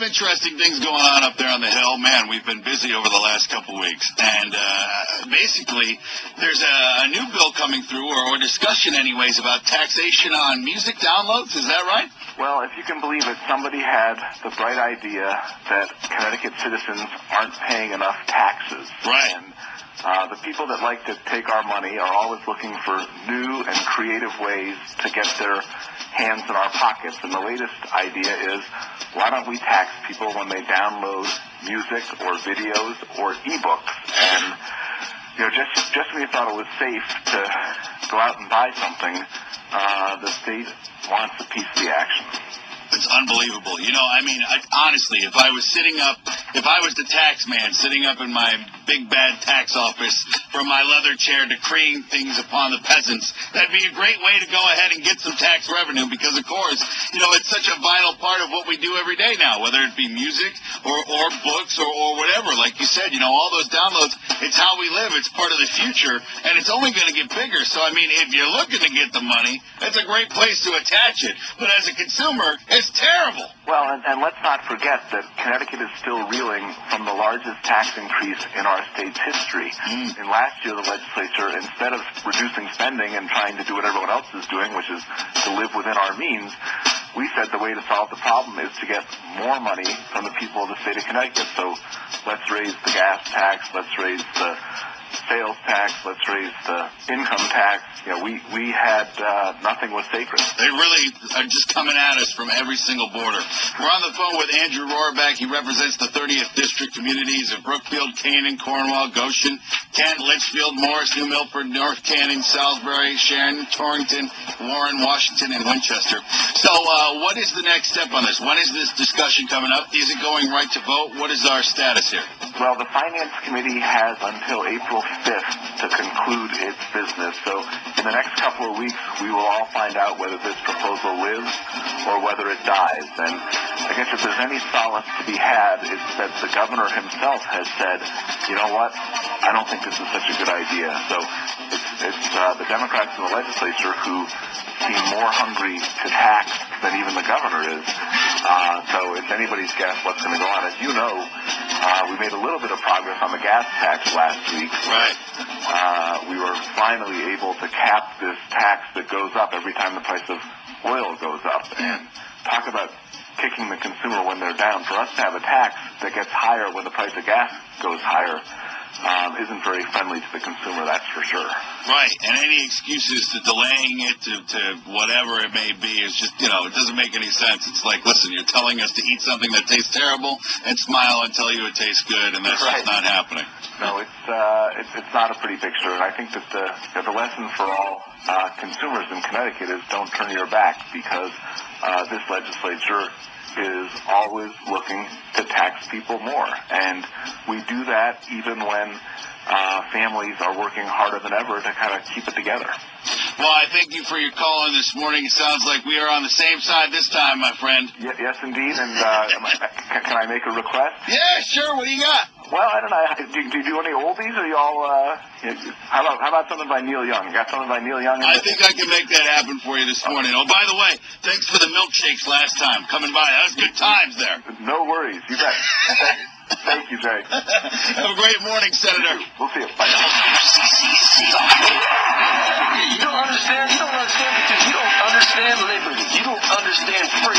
some interesting things going on up there on the Hill. Man, we've been busy over the last couple weeks. And basically, there's a new bill coming through, or discussion anyways, about taxation on music downloads. Is that right? Well, if you can believe it, somebody had the bright idea that Connecticut citizens aren't paying enough taxes. Right. And the people that like to take our money are always looking for new and creative ways to get their hands in our pockets. And the latest idea is, why don't we tax people when they download music or videos or ebooks? And just when you thought it was safe to go out and buy something, the state wants a piece of the action. It's unbelievable. Honestly, if I was the tax man sitting up in my big bad tax office from my leather chair decreeing things upon the peasants, that'd be a great way to go ahead and get some tax revenue because, of course, it's such a vital part of what we do every day now, whether it be music or books or whatever. Like you said, all those downloads, it's how we live. It's part of the future, and it's only going to get bigger. So, if you're looking to get the money, it's a great place to attach it. But as a consumer, it's terrible. Well, and let's not forget that Connecticut is still reeling from the largest tax increase in our state's history. And last year, the legislature, instead of reducing spending and trying to do what everyone else is doing, which is to live within our means, we said the way to solve the problem is to get more money from the people of the state of Connecticut. So let's raise the gas tax, let's raise the sales tax, let's raise the income tax. We had nothing was sacred. They really are just coming at us from every single border. We're on the phone with Andrew Rohrbeck. He represents the 30th District communities of Brookfield, Canaan, Cornwall, Goshen, Kent, Litchfield, Morris, New Milford, North Canaan, Salisbury, Sharon, Torrington, Warren, Washington, and Winchester. So what is the next step on this? When is this discussion coming up? Is it going right to vote? What is our status here? Well, the Finance Committee has until April 5th to conclude its business. So in the next couple of weeks, we will all find out whether this proposal lives or whether it dies. And I guess if there's any solace to be had, it's that the governor himself has said, you know what, I don't think this is such a good idea. So it's the Democrats in the legislature who seem more hungry to tax than even the governor is. So it's anybody's guess what's going to go on. As you know, we made a little bit of progress on the gas tax last week. Right. We were finally able to cap this tax that goes up every time the price of oil goes up. And talk about kicking the consumer when they're down. For us to have a tax that gets higher when the price of gas goes higher isn't very friendly to the consumer, that's for sure. Right, and any excuses to delaying it to whatever it may be is just, it doesn't make any sense. It's like, listen, you're telling us to eat something that tastes terrible and smile and tell you it tastes good, and that's just not happening. No, it's not a pretty picture, and I think that the lesson for all consumers in Connecticut is don't turn your back, because this legislature is always looking to tax people more. And we do that even when families are working harder than ever to kind of keep it together. Well, I thank you for your call in this morning. It sounds like we are on the same side this time, my friend. Yes, indeed. And can I make a request? Yeah, sure. What do you got? Well, I don't know. Do you do any oldies, or y'all? How about something by Neil Young? You got something by Neil Young? I think I can make that happen for you this morning. Oh, by the way, thanks for the milkshakes last time coming by. That was good times there. No worries. You bet. Thank you, Jay. Have a great morning, Senator. We'll see you. Bye. You don't understand because you don't understand liberty. You don't understand freedom.